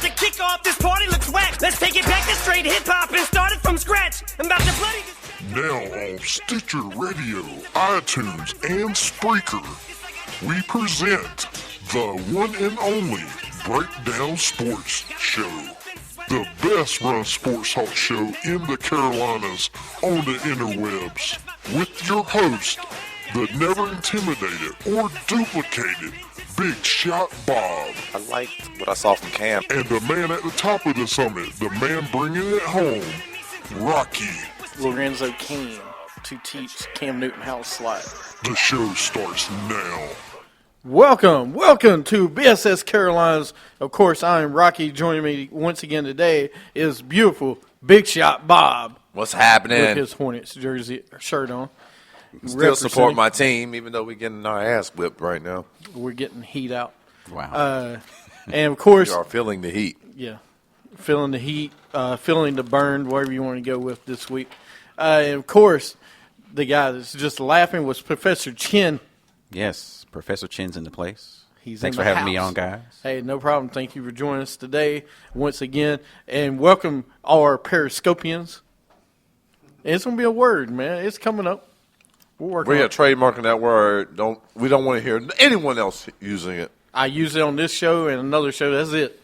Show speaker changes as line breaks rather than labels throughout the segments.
to kick off. This party looks whack. Let's take it back to straight hip-hop and start it from scratch. I'm about to bloody this...
Now on Stitcher Radio, iTunes, and Spreaker, we present the one and only Breakdown Sports Show. The best run sports talk show in the Carolinas on the interwebs. With your host, the never intimidated or duplicated Big Shot Bob.
I liked what I saw from Cam.
And the man at the top of the summit, the man bringing it home, Rocky.
Lorenzo King to teach Cam Newton how to slide.
The show starts now.
Welcome to BSS Carolinas. Of course, I am Rocky. Joining me once again today is beautiful Big Shot Bob.
What's happening?
With his Hornets jersey shirt on.
Still support my team, even though we're getting our ass whipped right now.
We're getting heat out.
Wow.
And, of course,
we are feeling the heat.
Yeah, feeling the heat, feeling the burn, whatever you want to go with this week. And, of course, the guy that's just laughing was Professor Chin.
Yes, Professor Chin's in the place.
Thanks
for having me on, guys.
Hey, no problem. Thank you for joining us today once again. And welcome all our Periscopians. It's going to be a word, man. It's coming up.
We're trademarking that word. We don't want to hear anyone else using it.
I use it on this show and another show. That's it.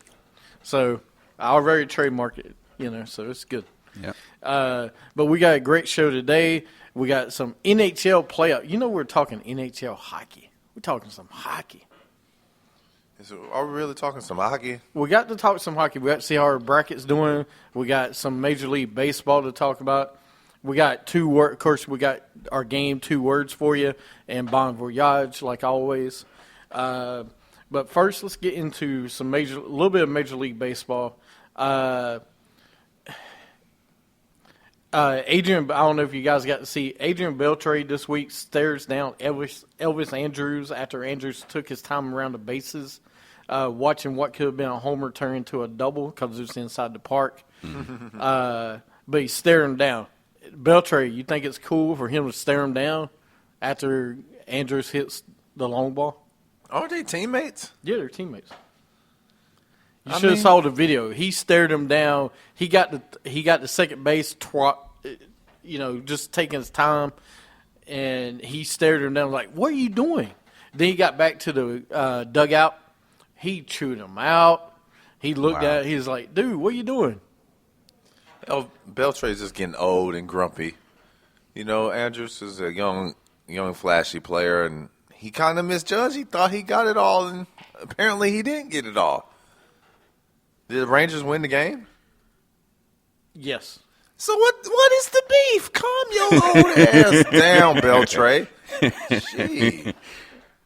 So I already trademarked it, so it's good.
Yeah.
But we got a great show today. We got some NHL playoffs. We're talking NHL hockey. We're talking some hockey.
Are we really talking some hockey?
We got to talk some hockey. We got to see how our bracket's doing. We got some Major League Baseball to talk about. We got of course, we got our game, 2 words for you, and Bon Voyage, like always. But first, let's get into a little bit of Major League Baseball. Adrian, I don't know if you guys got to see, Adrian Beltre this week stares down Elvis Andrews after Andrews took his time around the bases, watching what could have been a homer turn into a double because it was inside the park. But he's staring him down. Beltre, you think it's cool for him to stare him down after Andrews hits the long ball?
Aren't they teammates?
Yeah, they're teammates. You should have saw the video. He stared him down. He got the second base, just taking his time, and he stared him down like, "What are you doing?" Then he got back to the dugout. He chewed him out. He looked at it. He was like, "Dude, what are you doing?"
Beltre's just getting old and grumpy. Andrews is a young, flashy player, and he kind of misjudged. He thought he got it all, and apparently he didn't get it all. Did the Rangers win the game?
Yes.
So what is the beef? Calm your old ass down, Beltre. Gee.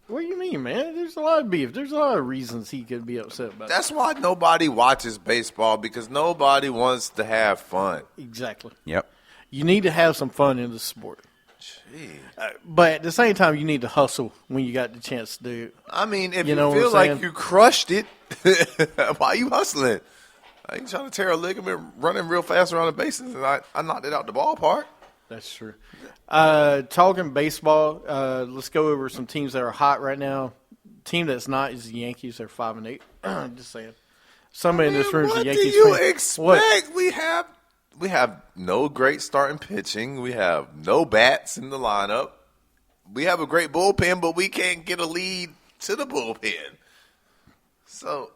What do you mean, man? There's a lot of beef. There's a lot of reasons he could be upset about
That's why nobody watches baseball, because nobody wants to have fun.
Exactly.
Yep.
You need to have some fun in the sport.
Gee.
But at the same time, you need to hustle when you got the chance to do it.
I mean, if you feel like you crushed it, why are you hustling? I ain't trying to tear a ligament running real fast around the bases, and I knocked it out the ballpark.
That's true. Talking baseball, let's go over some teams that are hot right now. Team that's not is the Yankees. They're 5-8. Just saying. Somebody in this room is a Yankees fan.
What do you expect? What? We have no great starting pitching. We have no bats in the lineup. We have a great bullpen, but we can't get a lead to the bullpen. So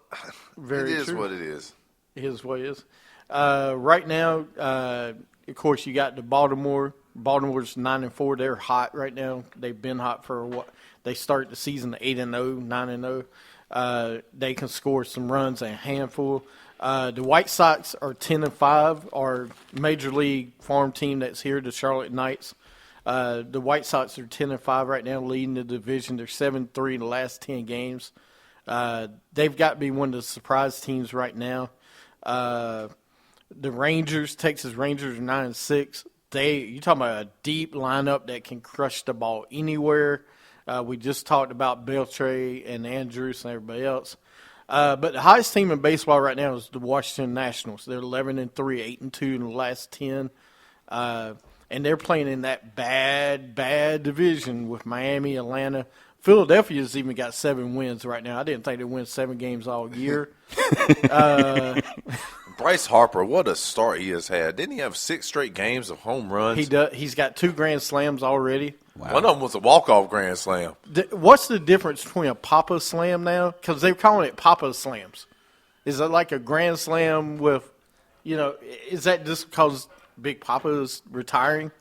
it is what it is.
It is what it is. Right now, of course, you got the Baltimore. Baltimore's 9-4. They're hot right now. They've been hot for what? They start the season 8-0, 9-0. They can score some runs a handful. The White Sox are 10-5. Our major league farm team that's here, the Charlotte Knights. The White Sox are 10-5 right now, leading the division. They're 7-3 in the last 10 games. They've got to be one of the surprise teams right now. The Rangers, Texas Rangers, are 9-6. You talking about a deep lineup that can crush the ball anywhere. We just talked about Beltre and Andrews and everybody else. But the hottest team in baseball right now is the Washington Nationals. They're 11-3, 8-2 in the last 10. And they're playing in that bad division with Miami, Atlanta, Philadelphia's even got 7 wins right now. I didn't think they'd win 7 games all year.
Bryce Harper, what a start he has had. Didn't he have 6 straight games of home runs?
He's got 2 grand slams already.
Wow.
One of them was a walk-off grand slam.
What's the difference between a Papa Slam now? Because they're calling it Papa Slams. Is it like a grand slam with, is that just because Big Papa is retiring?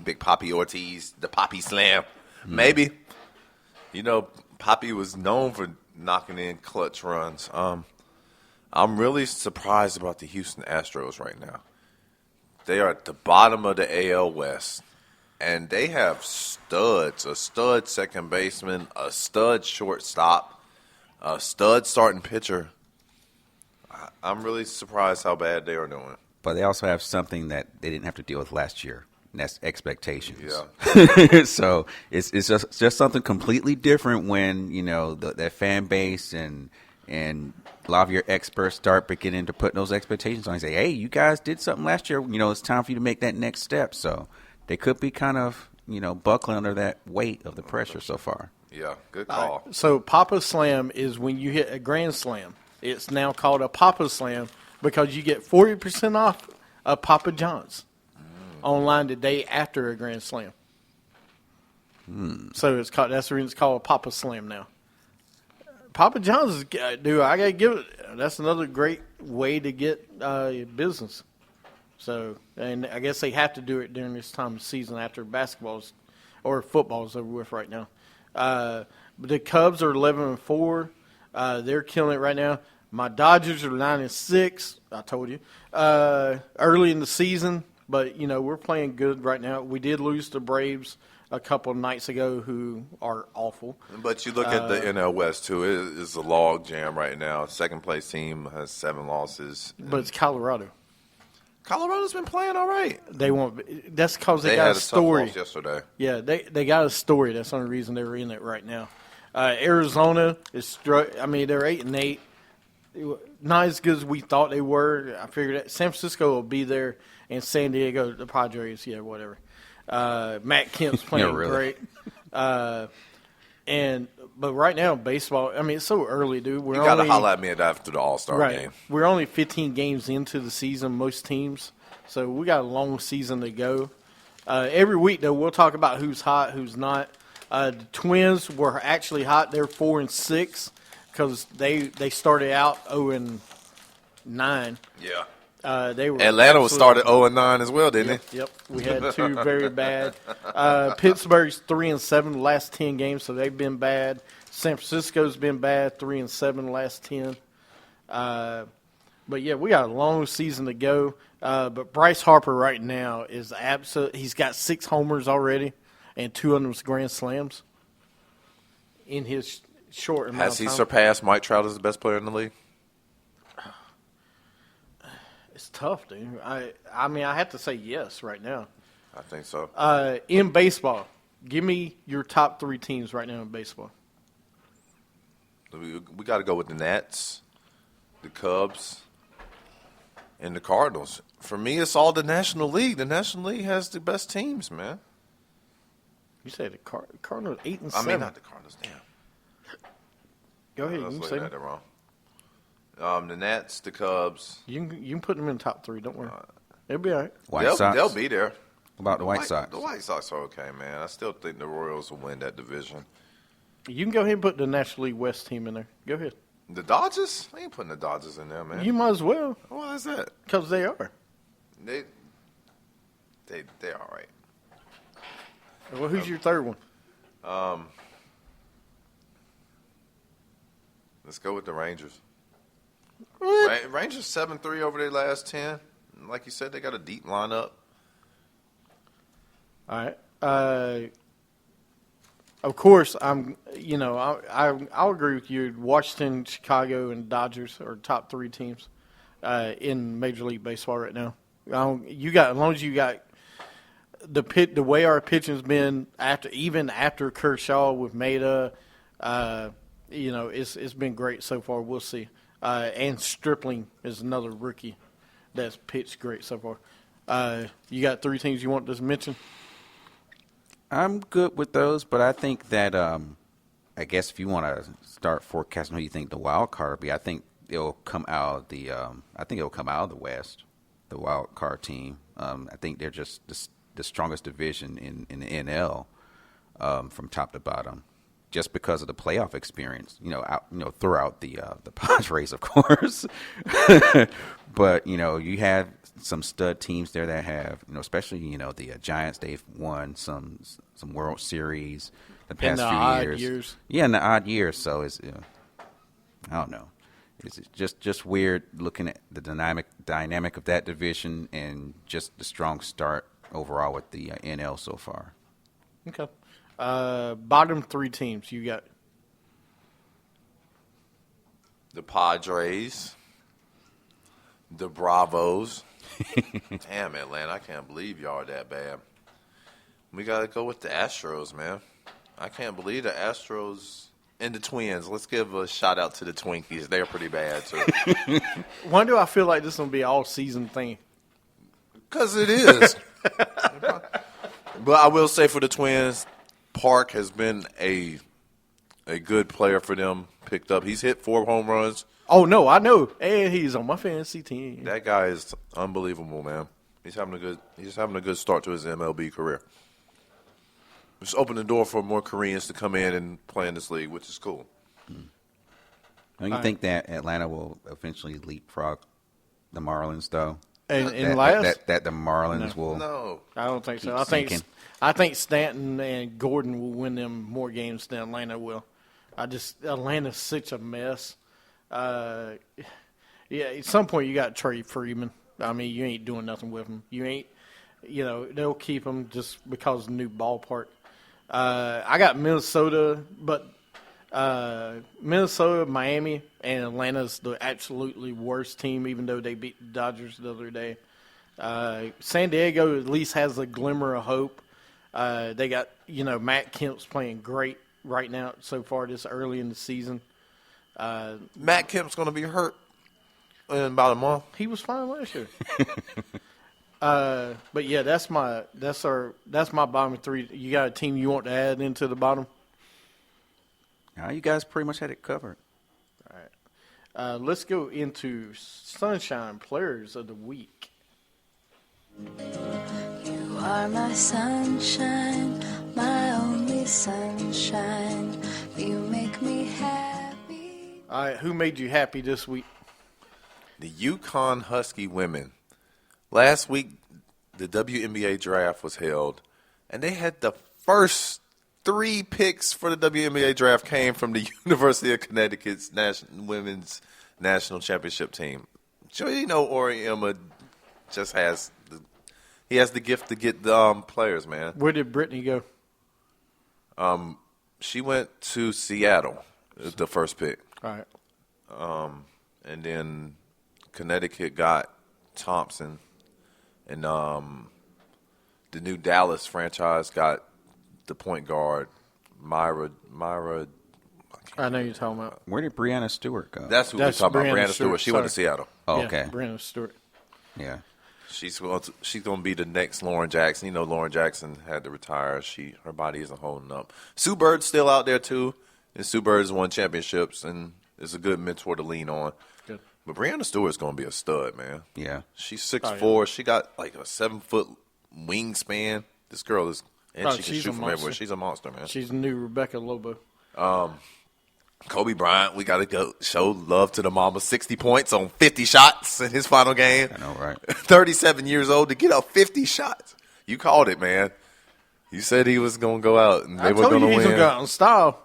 Big Papi Ortiz, the Papi Slam. Maybe. Papi was known for knocking in clutch runs. I'm really surprised about the Houston Astros right now. They are at the bottom of the AL West, and they have studs, a stud second baseman, a stud shortstop, a stud starting pitcher. I'm really surprised how bad they are doing.
But they also have something that they didn't have to deal with last year, and that's expectations.
Yeah.
So it's just something completely different when, that fan base and a lot of your experts start beginning to put those expectations on and say, hey, you guys did something last year. It's time for you to make that next step. So they could be kind of, buckling under that weight of the pressure so far.
Yeah, good call.
So Papa Slam is when you hit a grand slam. It's now called a Papa Slam because you get 40% off of Papa John's online the day after a grand slam. So that's the reason it's called a Papa Slam now. Papa John's is, dude, I got to give it, that's another great way to get business. So, and I guess they have to do it during this time of season after basketball's or football's over with right now. But the Cubs are 11-4. They're killing it right now. My Dodgers are 9-6. I told you early in the season, but we're playing good right now. We did lose to Braves a couple of nights ago, who are awful.
But you look at the NL West too; it is a log jam right now. Second place team has 7 losses.
But it's Colorado.
Colorado's been playing all right.
They won't. That's because they got
had
a story.
Tough loss yesterday.
Yeah, they got a story. That's the only reason they're in it right now. Arizona is they're 8-8. Not as good as we thought they were. I figured that San Francisco will be there, and San Diego, the Padres, whatever. Matt Kemp's playing great. But right now, baseball, it's so early, dude.
You got to holler at me after the All-Star game.
We're only 15 games into the season, most teams. So we got a long season to go. Every week, though, we'll talk about who's hot, who's not. The Twins were actually hot. They're 4-6 because they started out 0-9.
Yeah.
They were
Atlanta was started 0-9 as well, didn't it?
Yep. We had 2 very bad. Pittsburgh's 3-7 the last 10 games, so they've been bad. San Francisco's been bad, 3-7 the last 10. But yeah, we got a long season to go. But Bryce Harper right now is he's got 6 homers already, and 2 of them was grand slams in his short amount of time.
Has he surpassed Mike Trout as the best player in the league?
It's tough, dude. I have to say yes right now.
I think so.
In baseball, give me your top 3 teams right now in baseball.
We got to go with the Nats, the Cubs, and the Cardinals. For me, it's all the National League. The National League has the best teams, man.
You say the Cardinals 8-7.
I mean, not the Cardinals. Damn.
Go ahead.
I was
You can
looking
say
at it wrong. The Nats, the Cubs.
You can put them in the top 3. Don't worry. It'll be all right.
White Sox.
They'll be there.
About the White Sox.
The White Sox are okay, man. I still think the Royals will win that division.
You can go ahead and put the National League West team in there. Go ahead.
The Dodgers? I ain't putting the Dodgers in there, man.
You might as well,
Why is that?
because they are.
They're all right.
Well, who's your third one?
Let's go with the Rangers. Rangers 7-3 over their last 10. Like you said, they got a deep lineup.
All right. Of course, I'll agree with you. Washington, Chicago, and Dodgers are top 3 teams in Major League Baseball right now. As long as you got the way our pitching's been after Kershaw with Maeda, it's been great so far. We'll see. And Stripling is another rookie that's pitched great so far. You got 3 teams you want to mention?
I'm good with those, but I think that I guess if you want to start forecasting who you think the wild card will be, I think it'll come out of the West, the wild card team. I think they're just the strongest division in the NL from top to bottom, just because of the playoff experience. Throughout the Padres, of course, but you have some stud teams there that have, especially the Giants. They've won some World Series the past few years. Yeah, in the odd years. So it's I don't know. It's just weird looking at the dynamic of that division and just the strong start overall with the NL so far.
Okay. Bottom three teams you got.
The Padres, the Bravos. Damn, Atlanta, I can't believe y'all are that bad. We got to go with the Astros, man. I can't believe the Astros and the Twins. Let's give a shout out to the Twinkies. They're pretty bad, too.
Why do I feel like this is going to be an all-season thing?
Because it is. But I will say for the Twins, Park has been a good player for them. Picked up. He's hit 4 home runs.
Oh, no, I know. And he's on my fantasy team.
That guy is unbelievable, man. He's having a good start to his MLB career. Just open the door for more Koreans to come in and play in this league, which is cool.
Don't you think that Atlanta will eventually leapfrog the Marlins, though?
And last?
That the Marlins will.
No,
I don't think so.
Sinking.
I think Stanton and Gordon will win them more games than Atlanta will. Atlanta's such a mess. Yeah, at some point you got to trade Freeman. I mean, you ain't doing nothing with him. You ain't, they'll keep him just because of the new ballpark. I got Minnesota, but Minnesota, Miami, and Atlanta's the absolutely worst team, even though they beat the Dodgers the other day. San Diego at least has a glimmer of hope. They got, Matt Kemp's playing great right now so far this early in the season.
Matt Kemp's going to be hurt in about a month.
He was fine last year. But yeah, that's my bottom three. You got a team you want to add into the bottom?
No, you guys pretty much had it covered.
All right. Let's go into Sunshine Players of the Week.
You are my sunshine, my only sunshine. You make me happy.
All right, who made you happy this week?
The Yukon Husky women. Last week, the WNBA draft was held, and they had the first 3 picks for the WNBA draft came from the University of Connecticut's women's national championship team. So Ori Emma just has the gift to get the players, man.
Where did Brittany go?
She went to Seattle, the first pick.
All right.
And then Connecticut got Thompson. And the new Dallas franchise got the point guard, Myra.
I know you're talking about.
Where did Breanna Stewart go?
That's who we're talking about, Breanna Stewart. She went to Seattle.
Oh,
Yeah,
okay.
Breanna Stewart.
Yeah.
She's going to be the next Lauren Jackson. Lauren Jackson had to retire. Her body isn't holding up. Sue Bird's still out there, too. And Sue Bird's won championships and is a good mentor to lean on.
Good.
But Breanna Stewart's going to be a stud, man.
Yeah.
She's 6'4". She got like a 7-foot wingspan. This girl is, and she can shoot from everywhere. She's a monster, man.
She's the new Rebecca Lobo.
Kobe Bryant, we got to go show love to the mama. 60 points on 50 shots in his final game.
I know, right?
37 years old to get up 50 shots. You called it, man. You said he was going to go out and they were going to win.
He's going to go out in style.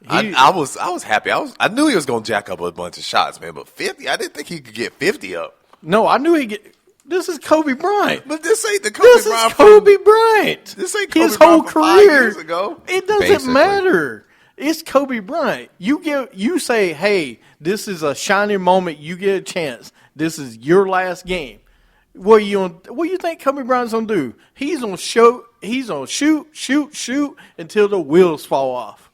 I was happy. I knew he was going to jack up a bunch of shots, man. But 50, I didn't think he could get 50 up.
No, I knew he'd get. This is Kobe Bryant.
But this ain't the Kobe Bryant.
This is Kobe Bryant.
This ain't Kobe
his
Bryant
whole
from 5
career.
years ago.
It doesn't
Basically.
matter. It's Kobe Bryant. You say, hey, this is a shining moment. You get a chance. This is your last game. What do you think Kobe Bryant's gonna do? He's gonna shoot until the wheels fall off.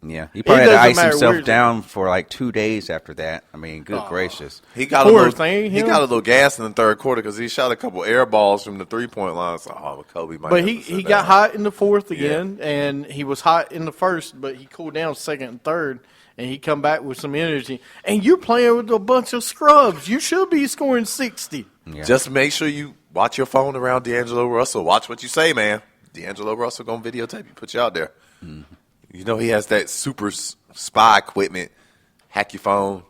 Yeah, he probably had to
doesn't
ice
matter
himself
where-
down for like 2 days after that. I mean, good gracious.
He got
Poor
a little.
thing,
He
him.
got a little gas in the third quarter because he shot a couple air balls from the 3-point line. So, Kobe might.
But
have
he
to sit
got
down.
hot in the fourth again, and he was hot in the first, but he cooled down second and third, and he come back with some energy. And you're playing with a bunch of scrubs. You should be scoring 60.
Yeah.
Just make sure you watch your phone around D'Angelo Russell. Watch what you say, man. D'Angelo Russell gonna videotape you, put you out there.
Mm-hmm.
You know he has that super spy equipment. Hack your phone,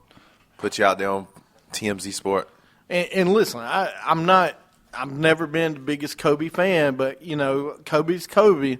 put you out there on TMZ Sport.
And listen, I've never been the biggest Kobe fan, but, you know, Kobe's Kobe.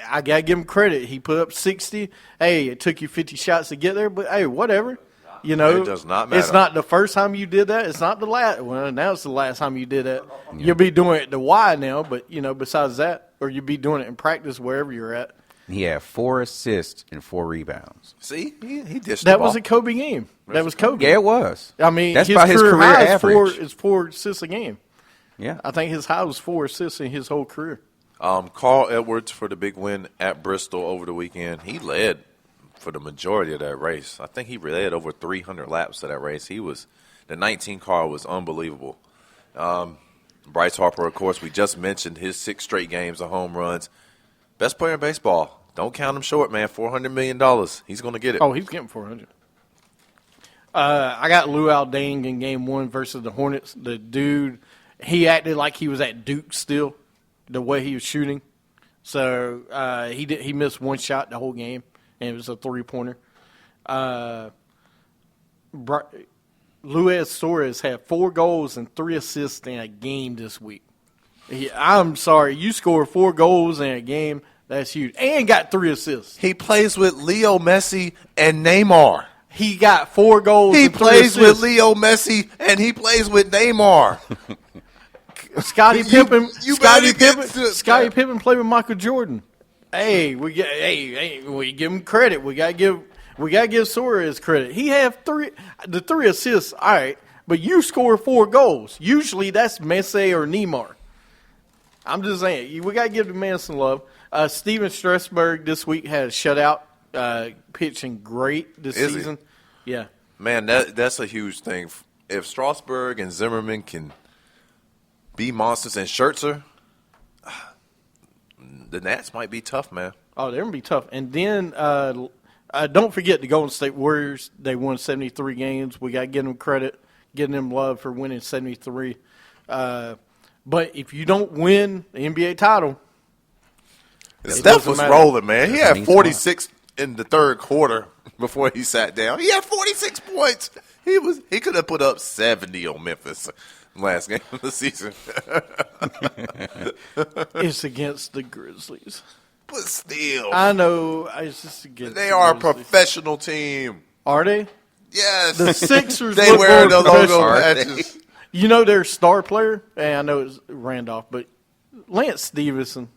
I got to give him credit. He put up 60. Hey, it took you 50 shots to get there, but, hey, whatever. You know,
It does not matter.
It's not the first time you did that. It's not the last. Well, now it's the last time you did that. You'll be doing it the Y now, but, you know, besides that, or you'll be doing it in practice wherever you're at.
He had 4 assists and 4 rebounds.
See, he dished
That
the
was
ball.
a Kobe game. That was Kobe.
Yeah, it was.
I mean,
that's
his
about his career
high
average.
is 4 assists a game.
Yeah.
I think his high was 4 assists in his whole career.
Carl Edwards for the big win at Bristol over the weekend. He led for the majority of that race. I think he led over 300 laps of that race. The 19 car was unbelievable. Bryce Harper, of course, we just mentioned his 6 straight games of home runs. Best player in baseball. Don't count him short, man. $400 million. He's going to get it.
Oh, he's getting 400. I got Lou Aldang in game 1 versus the Hornets. The dude, he acted like he was at Duke still, the way he was shooting. So he missed 1 shot the whole game, and it was a 3-pointer. Luis Suarez had 4 goals and 3 assists in a game this week. I'm sorry, you scored 4 goals in a game. That's huge. And got 3 assists.
He plays with Leo Messi and Neymar.
He got 4 goals
He
and 3
plays with
assists.
Leo Messi and he plays with Neymar.
Scottie Pippen.
you
Scottie
better get
Pippen.
to it,
Scottie
man.
Pippen played with Michael Jordan. Hey, we give him credit. We gotta give Suarez credit. He had 3 assists. All right, but you scored 4 goals. Usually that's Messi or Neymar. I'm just saying we gotta give the man some love. Steven Strasburg this week had a shutout, pitching great this
Is he?
season. Yeah.
Man, that's a huge thing. If Strasburg and Zimmerman can be monsters and Scherzer, the Nats might be tough, man.
Oh, they're going to be tough. And then don't forget the Golden State Warriors. They won 73 games. We got to give them credit, give them love for winning 73. But if you don't win the NBA title,
Steph was
matter.
rolling, man. He had
mean
46 in the third quarter before he sat down. He had 46 points. He could have put up 70 on Memphis last game of the season.
it's against the Grizzlies.
But still,
I know. It's just against
they
the
are a
Grizzlies.
professional team.
Are they?
Yes.
The Sixers
They
look
wear
more
the logo
professional.
patches.
You know their star player? And I know it's Randolph, but Lance Stevenson.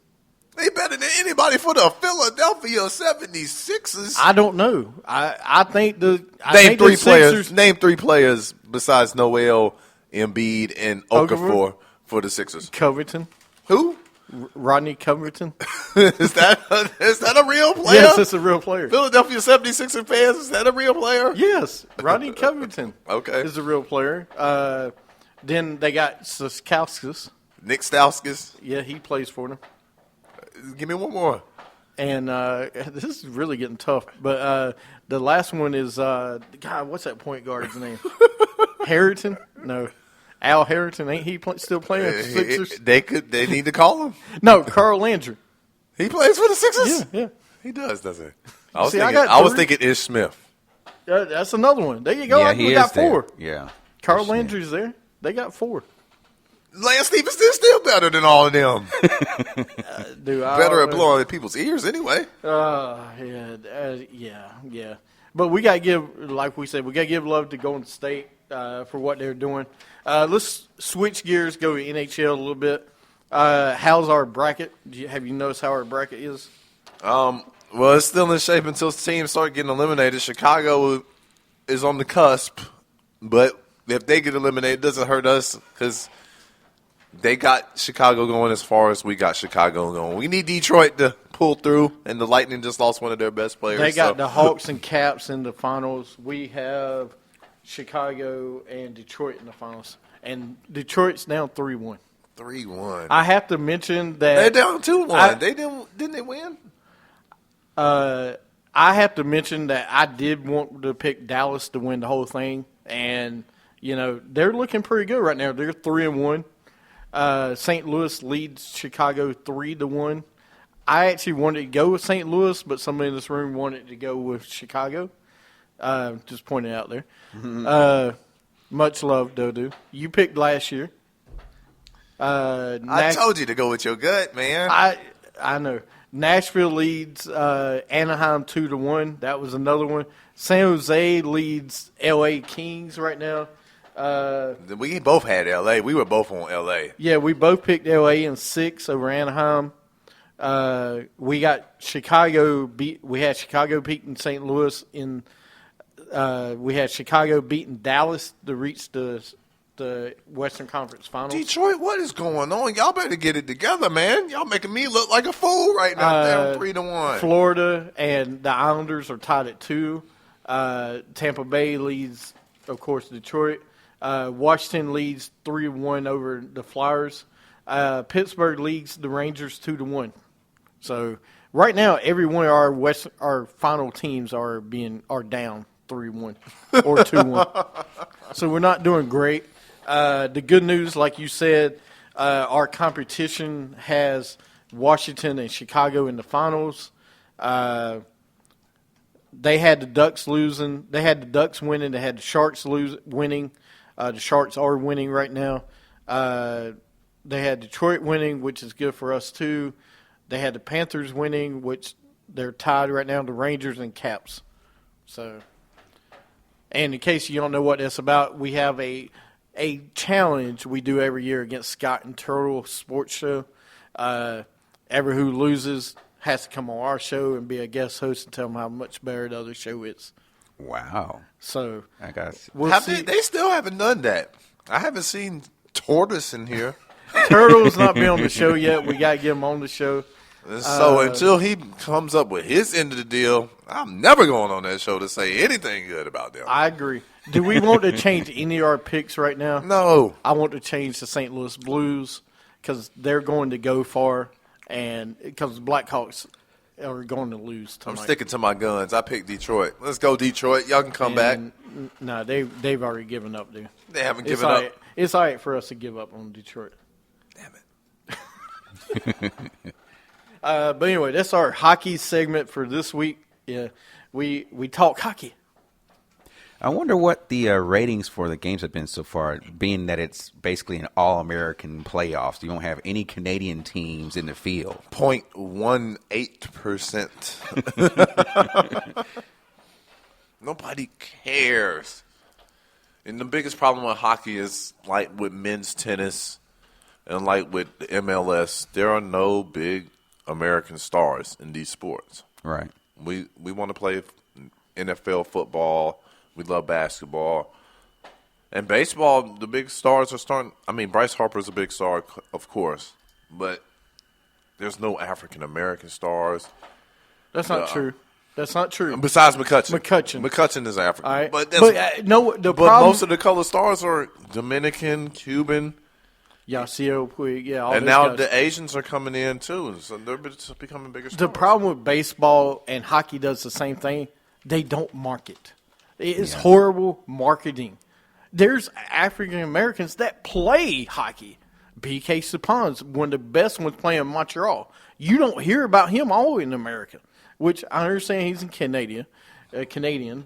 They better than anybody for the Philadelphia 76ers.
I don't know. I think the
Name 3 players.
Sixers,
Name 3 players besides Noel, Embiid, and
Okafor?
Okafor for the Sixers.
Covington,
Who?
Rodney Covington.
Is that a real player?
Yes, it's a real player.
Philadelphia 76ers fans, is that a real player?
Yes, Rodney Covington.
Okay.
is a real player. Then they got Stauskas.
Nick Stauskas.
Yeah, he plays for them.
Give me one more.
And this is really getting tough. But the last one is God. What's that point guard's name? Harrington? No, Al Harrington. Ain't he still playing for the Sixers?
They need to call him.
No, Carl Landry.
He plays for the Sixers?
Yeah.
He does, doesn't he? I was
See, I
thinking
got
I was
3.
thinking Ish Smith.
That's another one. There you go.
Yeah, he
we
is
got
there.
4.
Yeah.
Carl
Smith.
Landry's there. They got 4.
Lance Stevenson's still better than all of them.
Dude,
Better at blowing in people's ears anyway.
Yeah. But we got to give, like we said, we got to give love to Golden State for what they're doing. Let's switch gears, go to NHL a little bit. How's our bracket? Have you noticed how our bracket is?
Well, it's still in shape until teams start getting eliminated. Chicago is on the cusp, but if they get eliminated, it doesn't hurt us because they got Chicago going as far as we got Chicago going. We need Detroit to pull through, and the Lightning just lost one of their best players.
They got the Hawks and Caps in the finals. We have Chicago and Detroit in the finals. And Detroit's down 3-1.
3-1.
I have to mention that
They're down 2-1. Didn't they win?
I have to mention that I did want to pick Dallas to win the whole thing, and they're looking pretty good right now. They're 3-1. St. Louis leads Chicago 3-1. I actually wanted to go with St. Louis, but somebody in this room wanted to go with Chicago. Just pointing it out there. Mm-hmm. Much love, Dodu. You picked last year.
I told you to go with your gut, man.
I know. Nashville leads Anaheim 2-1. That was another one. San Jose leads L.A. Kings right now.
We both had L.A. We were both on L.A.
Yeah, we both picked L.A. in 6 over Anaheim. We got Chicago we had Chicago beating St. Louis in. We had Chicago beating Dallas to reach the Western Conference Finals.
Detroit, what is going on? Y'all better get it together, man. Y'all making me look like a fool right now. Down 3-1.
Florida and the Islanders are tied at 2. Tampa Bay leads, of course, Detroit. Washington leads 3-1 over the Flyers. Pittsburgh leads the Rangers 2-1. So right now, every one of our final teams are down 3-1 or 2-1. So we're not doing great. The good news, like you said, our competition has Washington and Chicago in the finals. They had the Ducks losing. They had the Ducks winning. They had the Sharks winning. The Sharks are winning right now. They had Detroit winning, which is good for us too. They had the Panthers winning, which they're tied right now. The Rangers and Caps. So, and in case you don't know what that's about, we have a challenge we do every year against Scott and Turtle Sports Show. Ever who loses has to come on our show and be a guest host and tell them how much better the other show is.
Wow.
So
I got
They still haven't done that. I haven't seen Tortoise in here.
Turtle's not been on the show yet. We got to get him on the show.
So until he comes up with his end of the deal, I'm never going on that show to say anything good about them.
I agree. Do we want to change any of our picks right now?
No.
I want to change the St. Louis Blues because they're going to go far, and because the Blackhawks are going to lose tonight.
I'm sticking to my guns. I picked Detroit. Let's go, Detroit. Y'all can come back.
No, they've already given up, dude.
They haven't given up.
It's all right for us to give up on Detroit.
Damn it.
But anyway, that's our hockey segment for this week. Yeah, we talk hockey.
I wonder what the ratings for the games have been so far, being that it's basically an all-American playoffs. You don't have any Canadian teams in the field.
0.18%. Nobody cares. And the biggest problem with hockey is, like with men's tennis and like with the MLS, there are no big American stars in these sports.
Right.
We want to play NFL football. We love basketball. And baseball, the big stars are starting. I mean, Bryce Harper's a big star, of course. But there's no African-American stars.
That's not true. That's not true.
Besides McCutcheon. McCutcheon is African.
All right.
But
problem,
most of the color stars are Dominican, Cuban.
Yasiel Puig, yeah.
And now the Asians are coming in, too. So they're becoming bigger stars.
The problem with baseball and hockey does the same thing. They don't market. It is horrible marketing. There's African Americans that play hockey. B.K. Subban's one of the best ones playing in Montreal. You don't hear about him all in America, which I understand he's in Canadian,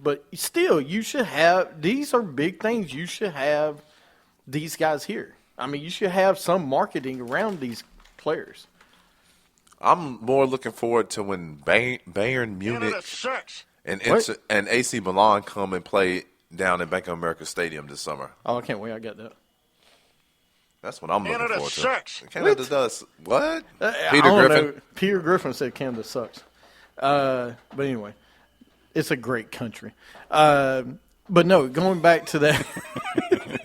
but still, you should have – these are big things. You should have these guys here. I mean, you should have some marketing around these players.
I'm more looking forward to when Bayern Munich and AC Milan come and play down in Bank of America Stadium this summer.
Oh, I can't wait. I got that.
That's what I'm looking forward to.
Sucks.
Canada does what?
Peter Griffin. Peter Griffin said Canada sucks. But anyway, it's a great country. But no, going back to that.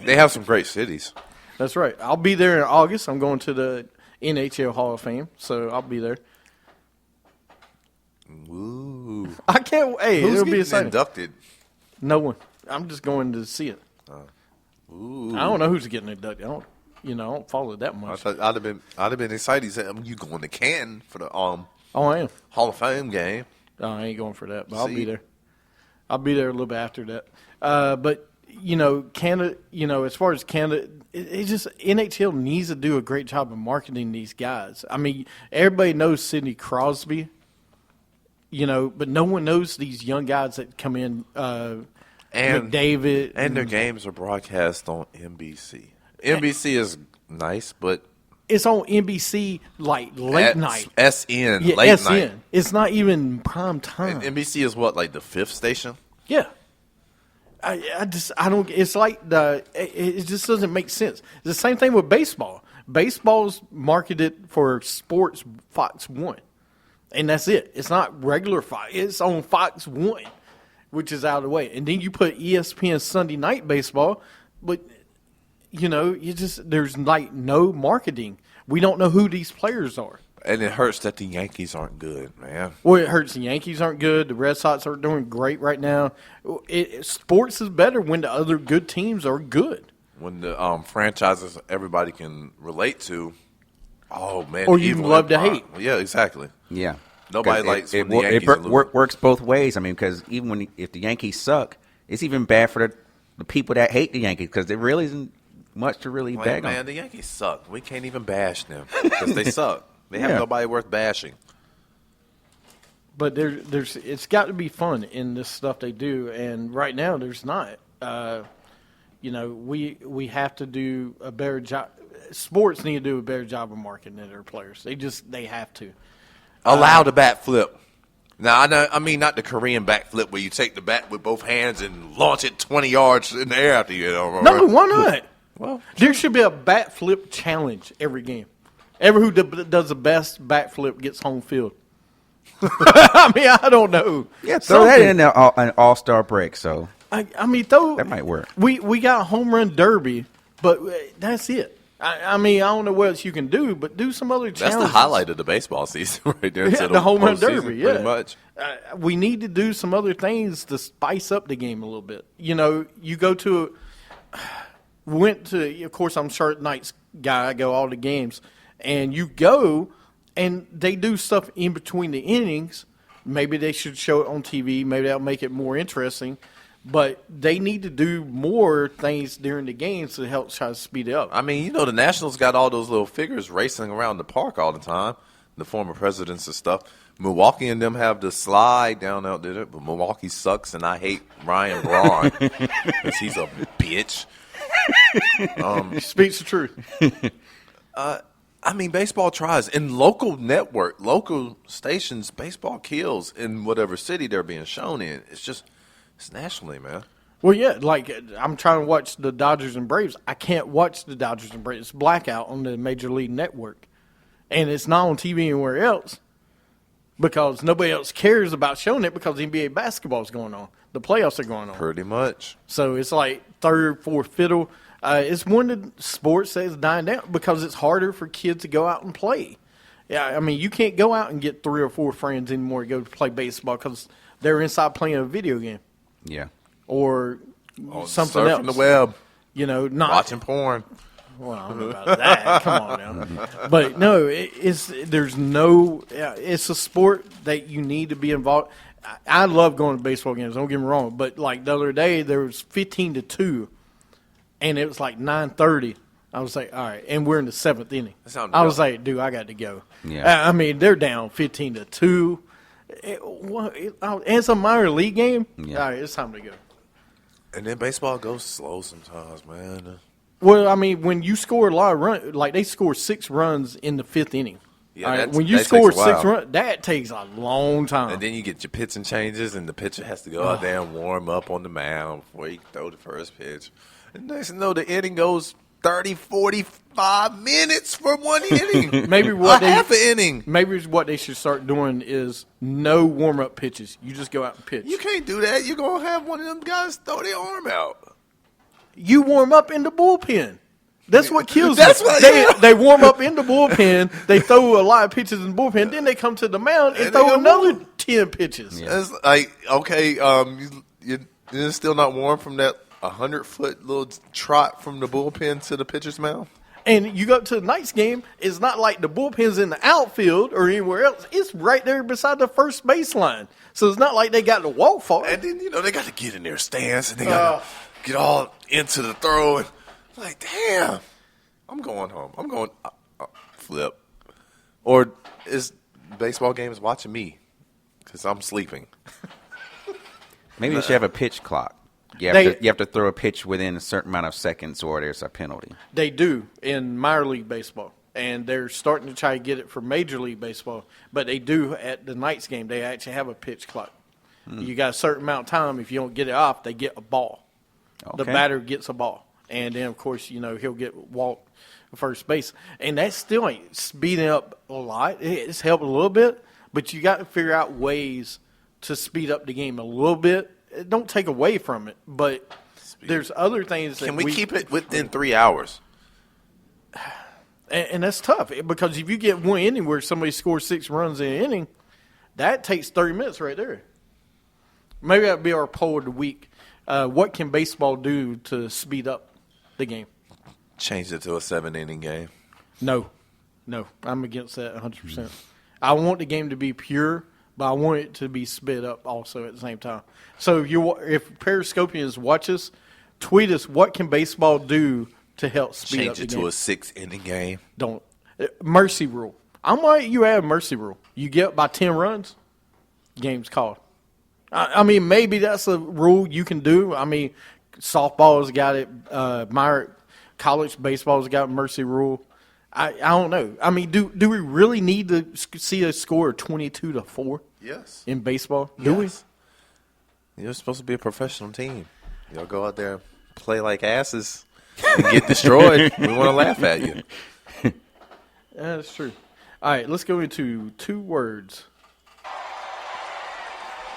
They have some great cities.
That's right. I'll be there in August. I'm going to the NHL Hall of Fame, so I'll be there.
Ooh.
I can't. Hey,
Who's
it'll be
getting
exciting.
inducted?
No one. I'm just going to see it.
Ooh.
I don't know who's getting inducted. I don't follow it that
I
much.
thought I'd have been excited. He said, "You going to Canton for the
Oh, I am.
Hall of Fame game?"
No, I ain't going for that, but I'll
See?
be there. I'll be there a little bit after that. But Canada. As far as Canada, it just NHL needs to do a great job of marketing these guys. I mean, everybody knows Sidney Crosby. But no one knows these young guys that come in. McDavid.
And their games are broadcast on NBC. NBC is nice, but
It's on NBC late night.
SN,
Yeah,
late
SN.
night.
It's not even prime time.
And NBC is what, like the 5th station?
Yeah. I don't. It's like it just doesn't make sense. It's the same thing with baseball. Baseball's marketed for sports Fox 1. And that's it. It's not regular Fox. It's on Fox 1, which is out of the way. And then you put ESPN Sunday Night Baseball, but there's like no marketing. We don't know who these players are.
And it hurts that the Yankees aren't good, man.
Well, it hurts the Yankees aren't good. The Red Sox are doing great right now. Sports is better when the other good teams are good.
When the franchises everybody can relate to, oh, man.
Or you love to hate.
Yeah, exactly.
Yeah.
Nobody
'Cause
likes
it
when the Yankees are losing.
works both ways. I mean, because even if the Yankees suck, it's even bad for the people that hate the Yankees because there really isn't much to really
Like,
bag
man,
on.
the Yankees suck. We can't even bash them because they suck. They have
Yeah.
nobody worth bashing.
But it's got to be fun in this stuff they do, and right now there's not. We have to do a better job. Sports need to do a better job of marketing their players. They have to.
Allow the bat flip. Now, I mean not the Korean bat flip where you take the bat with both hands and launch it 20 yards in the air after you.
No, why not?
Well,
There should be a bat flip challenge every game. Who does the best bat flip gets home field. I mean, I don't know.
Yeah, throw that in an all-star break. So
I mean, though
that might work.
We got a home run derby, but that's it. I mean, I don't know what else you can do, but do some other challenges.
that's the highlight of the baseball season right there.
Yeah, the home run
postseason,
derby, yeah.
Pretty much.
We need to do some other things to spice up the game a little bit. You go to of course, I'm Charlotte Knights guy. I go all the games, and you go, and they do stuff in between the innings. Maybe they should show it on TV. Maybe that'll make it more interesting. But they need to do more things during the games to help try to speed it up.
I mean, the Nationals got all those little figures racing around the park all the time, the former presidents and stuff. Milwaukee and them have the slide down out there, but Milwaukee sucks, and I hate Ryan Braun because he's a bitch.
Speaks the truth.
I mean, baseball tries. In local stations, baseball kills in whatever city they're being shown in. It's nationally, man.
Well, yeah, like I'm trying to watch the Dodgers and Braves. I can't watch the Dodgers and Braves. It's blackout on the Major League Network. And it's not on TV anywhere else because nobody else cares about showing it because NBA basketball is going on. The playoffs are going on.
Pretty much.
So it's like third, fourth fiddle. It's one of the sports that is dying down because it's harder for kids to go out and play. Yeah, I mean, you can't go out and get 3 or 4 friends anymore to go play baseball because they're inside playing a video game.
Yeah.
Or something
surfing
else.
the web,
Not
watching porn.
Well, I don't know about that. Come on now. But no, it's a sport that you need to be involved. I love going to baseball games. Don't get me wrong. But like the other day, there was 15-2, and it was like 9:30. I was like, all right, and we're in the 7th inning. I was like, dude, I got to go.
Yeah.
I mean, they're down 15-2. It's a minor league game.
Yeah.
All right, it's time to go.
And then baseball goes slow sometimes, man.
Well, I mean, when you score a lot of runs, like they score 6 runs in the 5th inning.
Yeah,
All right,
that's-
when you
that
score
takes a while.
6 runs, that takes a long time.
And then you get your pitching changes, and the pitcher has to go out there and warm up on the mound before he can throw the first pitch. And next thing you know, the inning goes 30, 45 minutes for one inning.
Maybe what
half an inning.
Maybe what they should start doing is no warm-up pitches. You just go out and pitch.
You can't do that. You're going to have one of them guys throw their arm out.
You warm up in the bullpen. That's what kills
That's
me.
what-
They warm up in the bullpen. They throw a lot of pitches in the bullpen. Then they come to the mound and throw another 10 pitches.
Yeah.
It's like, okay, you're still not warm from that 100-foot little trot from the bullpen to the pitcher's mound?
And you go to the Knights game, it's not like the bullpen's in the outfield or anywhere else. It's right there beside the first baseline. So it's not like they got to walk far.
And then, they got to get in their stance and they got to get all into the throw. And like, damn, I'm going home. I'm going flip. Or is baseball games watching me because I'm sleeping?
Maybe they should have a pitch clock. You have to throw a pitch within a certain amount of seconds or there's a penalty.
They do in minor league baseball. And they're starting to try to get it for Major League Baseball. But they do at the Knights game. They actually have a pitch clock. You got a certain amount of time. If you don't get it off, they get a ball.
Okay.
The batter gets a ball. And then, of course, he'll get walked first base. And that still ain't speeding up a lot. It's helped a little bit. But you got to figure out ways to speed up the game a little bit. It don't take away from it. But there's other things that
Can we keep it within 3 hours?
And that's tough because if you get one inning where somebody scores 6 runs in an inning, that takes 30 minutes right there. Maybe that would be our poll of the week. What can baseball do to speed up the game?
Change it to a 7-inning game.
No, I'm against that 100%. I want the game to be pure, but I want it to be sped up also at the same time. So if Periscopians watch us, tweet us, what can baseball do to help speed up the game?
Change it to a 6-inning game.
Don't. Mercy rule. I'm like you have mercy rule. You get up by 10 runs, game's called. I mean, maybe that's a rule you can do. I mean, softball's got it. College baseball's got mercy rule. I don't know. I mean, do we really need to see a score of 22-4?
Yes.
In baseball? Do we?
You're supposed to be a professional team. You'll go out there, play like asses, and get destroyed. We want to laugh at you.
Yeah, that's true. All right, let's go into 2 words.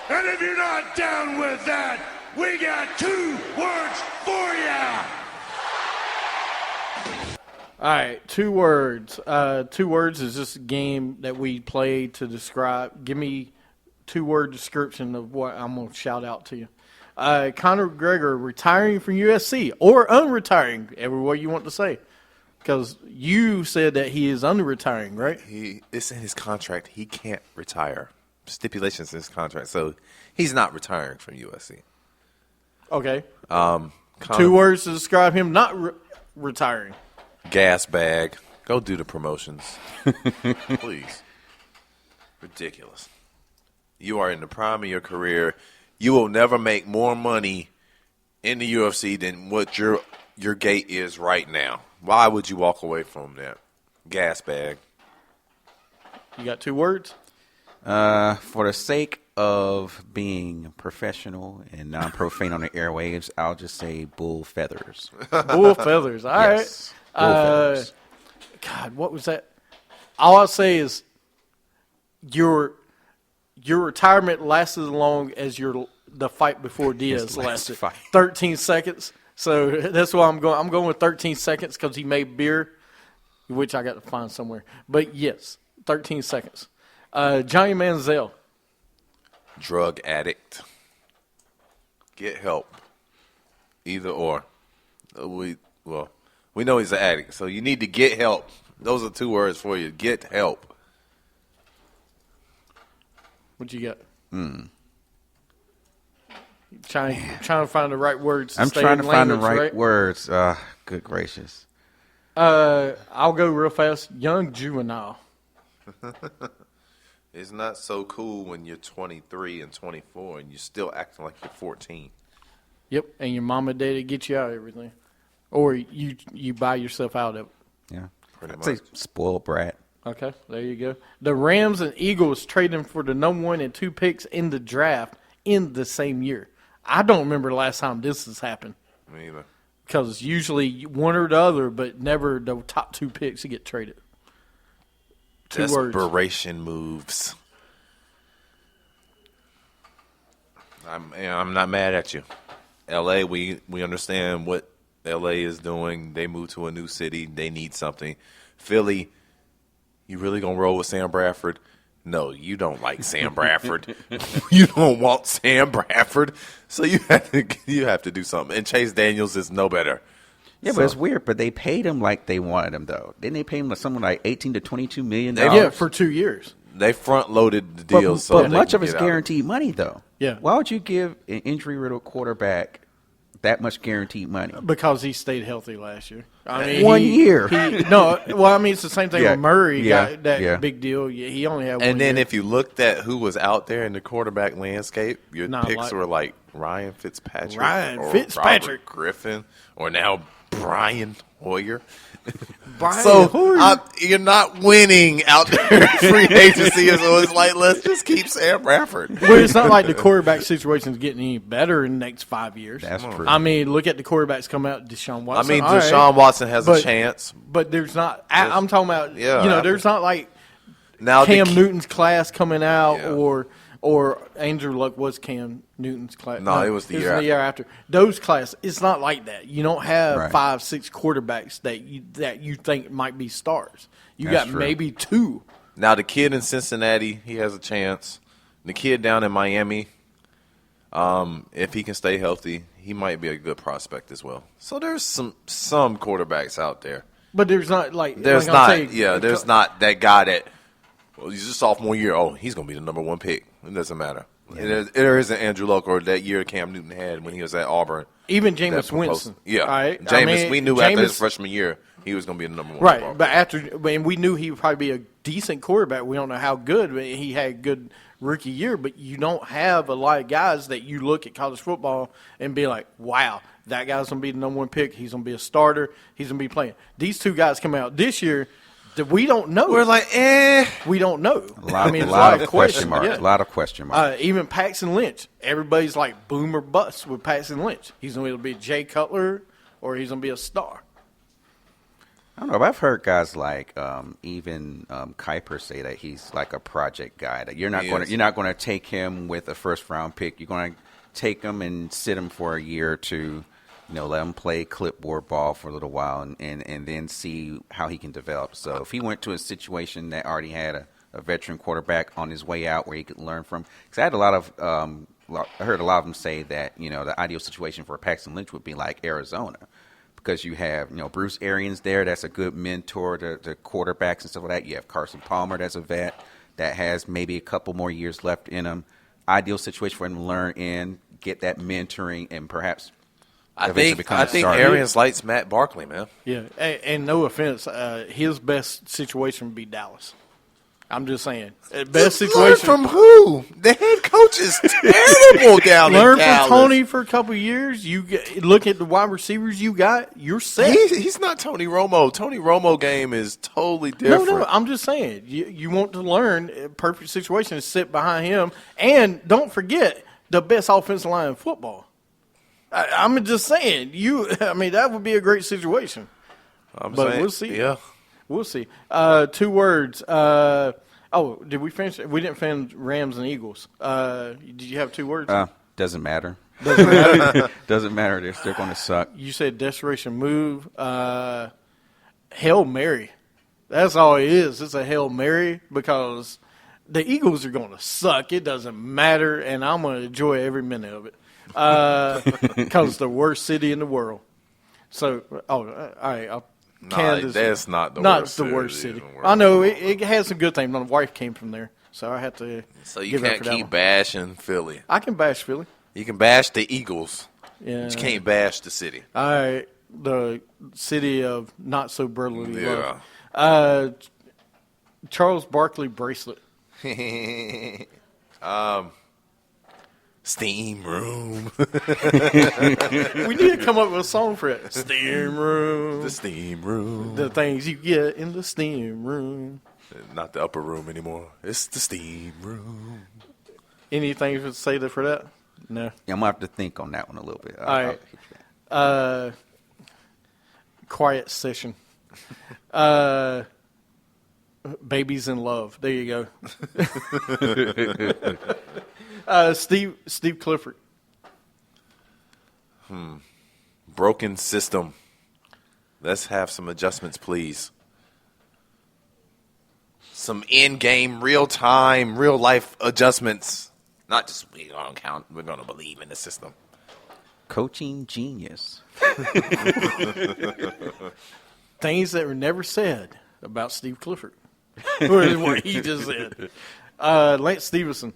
And if you're not down with that, we got 2 words for ya.
All right, 2 words. 2 words is just a game that we play to describe. Give me 2-word description of what I'm going to shout out to you. Conor McGregor retiring from USC or unretiring, every way you want to say. Because you said that he is unretiring, right?
It's in his contract. He can't retire. Stipulations in his contract. So he's not retiring from USC.
Okay. 2 words to describe him not retiring.
Gas bag. Go do the promotions. Please. Ridiculous. You are in the prime of your career. You will never make more money in the UFC than what your gate is right now. Why would you walk away from that? Gas bag.
You got 2 words?
For the sake of being professional and non-profane on the airwaves, I'll just say bull feathers.
Bull feathers. All right.
Yes, bull feathers.
God, what was that? All I'll say is your retirement lasted as long as the fight before Diaz lasted.
Fight.
13 seconds. So that's why I'm going. I'm going with 13 seconds because he made beer, which I got to find somewhere. But yes, 13 seconds. Johnny Manziel.
Drug addict. Get help. Either or. We know he's an addict, so you need to get help. Those are 2 words for you. Get help.
What you got? Trying to find the right words.
I'm trying to find the right words. Good gracious.
I'll go real fast. Young juvenile.
It's not so cool when you're 23 and 24 and you're still acting like you're 14.
Yep, and your mama and daddy get you out of everything, or you buy yourself out of it.
Yeah,
Pretty
I'd say
much.
spoiled brat.
Okay, there you go. The Rams and Eagles trading for the number 1 and 2 picks in the draft in the same year. I don't remember the last time this has happened.
Me either.
Because usually one or the other, but never the top 2 picks to get traded. 2 words.
Desperation moves. I'm not mad at you. LA, we understand what L.A. is doing. They move to a new city. They need something. Philly, you really going to roll with Sam Bradford? No, you don't like Sam Bradford. You don't want Sam Bradford. So you have to do something. And Chase Daniels is no better.
Yeah, but it's weird. But they paid him like they wanted him, though. Didn't they pay him something like $18 to $22 million?
Yeah, for 2 years.
They front-loaded the deal.
But much of it's guaranteed money, though.
Yeah.
Why would you give an injury-riddled quarterback that much guaranteed money?
Because he stayed healthy last year. I mean,
1 year.
It's the same thing with Murray. Got that big deal. He only had 1 year.
And then if you looked at who was out there in the quarterback landscape, your picks were like Ryan Fitzpatrick, Robert Griffin, or now Brian Hoyer. You're not winning out there in free agency, so it's like, let's just keep Sam Bradford.
Well, it's not like the quarterback situation is getting any better in the next 5 years.
That's true.
I mean, look at the quarterbacks coming out. Deshaun Watson.
I mean, Deshaun Watson has a chance.
But there's not – I'm talking about, there's not like
now
Cam Newton's class coming out or Andrew Luck was Cam Newton's class.
No, it was the year
after. Those classes, it's not like that. You don't have 5-6 quarterbacks that you think might be stars. You got maybe 2.
Now, the kid in Cincinnati, he has a chance. The kid down in Miami, if he can stay healthy, he might be a good prospect as well. So there's some quarterbacks out there.
But there's not like –
there's not that guy that – well, he's a sophomore year. Oh, he's going to be the number 1 pick. It doesn't matter. Yeah. There isn't Andrew Luck or that year Cam Newton had when he was at Auburn.
Even Jameis Winston.
Yeah.
Right?
Jameis, we knew after his freshman year he was going to be the number 1.
Right. But we knew he would probably be a decent quarterback. We don't know how good. But he had a good rookie year. But you don't have a lot of guys that you look at college football and be like, wow, that guy's going to be the number 1 pick. He's going to be a starter. He's going to be playing. These 2 guys come out this year. We don't know.
We're like,
we don't know.
A lot of question marks. A lot of question marks.
Even Paxton Lynch. Everybody's like boom or bust with Paxton Lynch. He's going to be Jay Cutler or he's going to be a star.
I don't know. But I've heard guys like even Kuiper say that he's like a project guy. That you're not going to take him with a first-round pick. You're going to take him and sit him for a year or two. Let him play clipboard ball for a little while and then see how he can develop. So if he went to a situation that already had a veteran quarterback on his way out where he could learn from, because I had I heard a lot of them say that, the ideal situation for Paxton Lynch would be like Arizona, because you have, Bruce Arians there. That's a good mentor to quarterbacks and stuff like that. You have Carson Palmer. That's a vet that has maybe a couple more years left in him. Ideal situation for him to learn in, get that mentoring, and perhaps
I think Arians likes Matt Barkley, man.
Yeah, and no offense, his best situation would be Dallas. I'm just saying. Best situation.
Learn from who? The head coach is terrible down in Dallas.
Learn from Tony for a couple of years. You look at the wide receivers you got. You're set.
He's not Tony Romo. Tony Romo game is totally different.
No. I'm just saying. You want to learn. A perfect situation is sit behind him, and don't forget the best offensive line in football. I'm just saying. That would be a great situation. We'll see.
Yeah.
We'll see. 2 words. Did we finish? We didn't finish Rams and Eagles. Did you have 2 words?
Doesn't matter.
Doesn't matter.
Doesn't matter. They're still going to suck.
You said desperation move. Hail Mary. That's all it is. It's a Hail Mary because the Eagles are going to suck. It doesn't matter, and I'm going to enjoy every minute of it because it's the worst city in the world. So, all right. Kansas,
that's not the worst
city. I know it has some good things. My wife came from there, so I have to.
So you can't keep bashing Philly.
I can bash Philly.
You can bash the Eagles.
Yeah.
But you can't bash the city.
All right, the city of not so brotherly love. Charles Barkley bracelet.
Steam room.
We need to come up with a song for it. Steam room.
The steam room.
The things you get in the steam room.
Not the upper room anymore. It's the steam room.
Anything to say for that? No.
Yeah, I'm going to have to think on that one a little bit.
All right. Quiet session. Babies in love. There you go. Steve Clifford.
broken system. Let's have some adjustments, please. Some in-game, real-time, real-life adjustments. Not just we're going to believe in the system.
Coaching genius.
Things that were never said about Steve Clifford. What he just said. Lance Stevenson.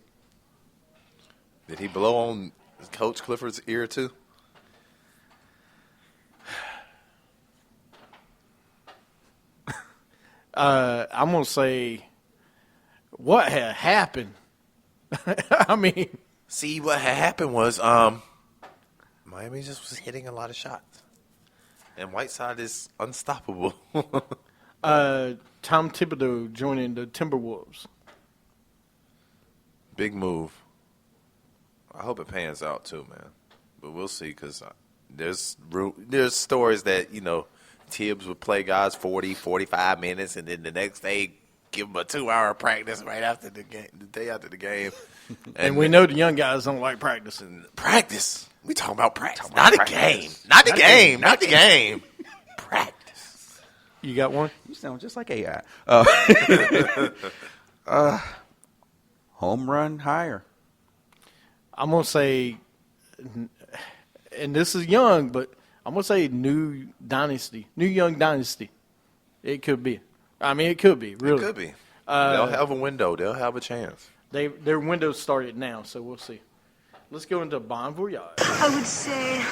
Did he blow on Coach Clifford's ear too?
I'm going to say what had happened. I mean.
See, what had happened was Miami just was hitting a lot of shots. And Whiteside is unstoppable.
Tom Thibodeau joining the Timberwolves.
Big move. I hope it pans out too, man. But we'll see because there's stories that, Tibbs would play guys 40, 45 minutes, and then the next day give them a 2-hour practice right after the game, the day after the game.
And we know the young guys don't like practicing.
Practice? We talking about practice. Not the game. Not the game. Not the game. Practice.
You got one?
You sound just like AI. Home run higher.
I'm going to say, and this is young, but I'm going to say new young dynasty. It could be. I mean, it could be, really.
It could be. They'll have a window. They'll have a chance.
Their window started now, so we'll see. Let's go into Bon Voyage.
I would say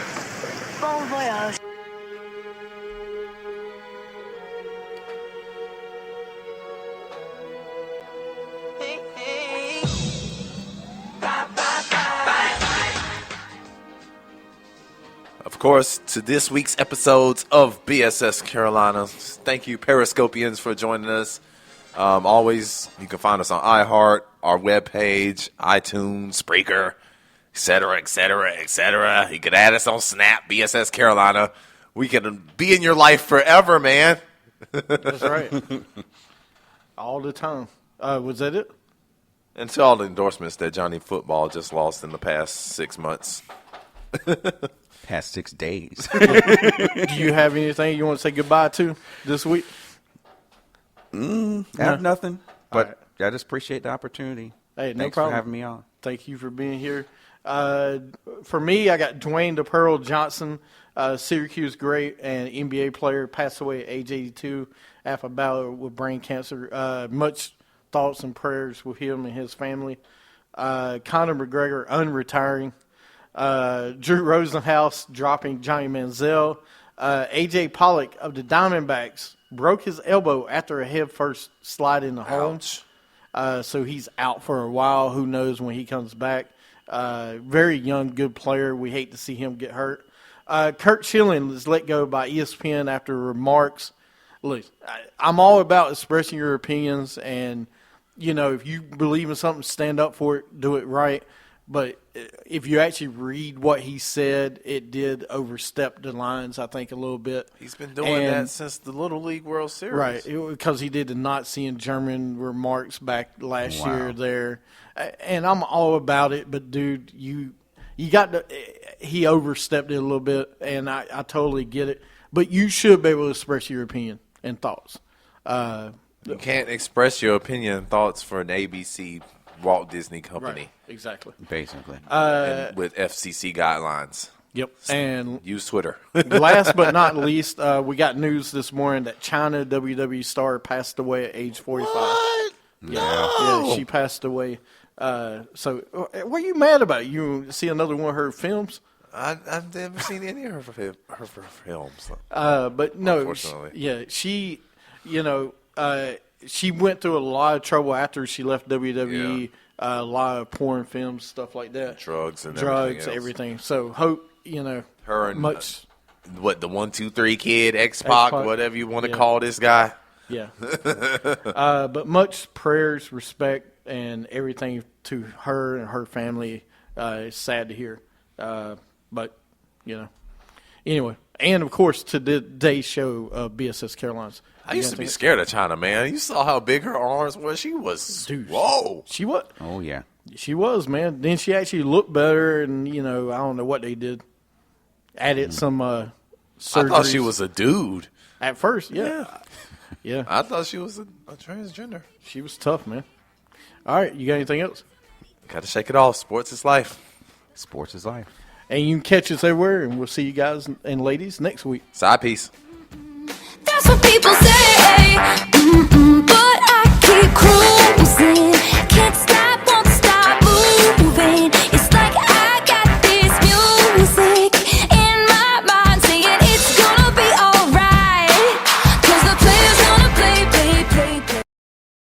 Bon Voyage. Hey, hey.
Of course, to this week's episodes of BSS Carolina. Thank you, Periscopians, for joining us. Always, you can find us on iHeart, our webpage, iTunes, Spreaker, etc., etc., etc. You can add us on Snap, BSS Carolina. We can be in your life forever, man.
That's right. All the time. Was that it?
And to all the endorsements that Johnny Football just lost in the past 6 months.
Past 6 days.
Do you have anything you want to say goodbye to this week?
I have nothing, but I just appreciate the opportunity.
Hey, no
Thanks
problem.
for having me on.
Thank you for being here. For me, I got Dwayne the Pearl Johnson, Syracuse great and NBA player, passed away at age 82 after a battle with brain cancer. Much thoughts and prayers with him and his family. Conor McGregor unretiring. Drew Rosenhaus dropping Johnny Manziel. A.J. Pollock of the Diamondbacks broke his elbow after a head-first slide in the home. So he's out for a while. Who knows when he comes back. Very young, good player. We hate to see him get hurt. Kurt Schilling is let go by ESPN after remarks. Look, I'm all about expressing your opinions, and, if you believe in something, stand up for it, do it right. But if you actually read what he said, it did overstep the lines, I think, a little bit.
He's been doing that since the Little League World Series.
Right, because he did the Nazi and German remarks back last year there. And I'm all about it, but, dude, you got to – he overstepped it a little bit, and I totally get it. But you should be able to express your opinion and thoughts.
You can't express your opinion and thoughts for an ABC Walt Disney company.
Right, exactly.
Basically.
And with FCC guidelines.
Yep. And
use Twitter.
last but not least, we got news this morning that China WWE star passed away at age 45.
What?
Yeah, she passed away. So what are you mad about? You see another one of her films?
I've never seen any of her films.
But no,
unfortunately.
she went through a lot of trouble after she left WWE.
Yeah.
A lot of porn films, stuff like that.
Drugs,
everything. So hope
her and
much.
The 1, 2, 3 kid, X-Pac, whatever you want to call this guy.
Yeah. But much prayers, respect, and everything to her and her family. It's sad to hear. But, anyway. And, of course, to today's show of BSS Carolinas.
I used to be scared of China, man. You saw how big her arms were. She was, whoa.
She was.
Oh, yeah.
She was, man. Then she actually looked better, and, I don't know what they did. Added some
I thought she
surgeries.
was a dude.
At first, yeah. Yeah.
I thought she was a transgender.
She was tough, man. All right, you got anything else?
Got to shake it off. Sports is life.
Sports is life.
And you can catch us everywhere, and we'll see you guys and ladies next week.
Side piece.
That's what people say, but I keep cruising.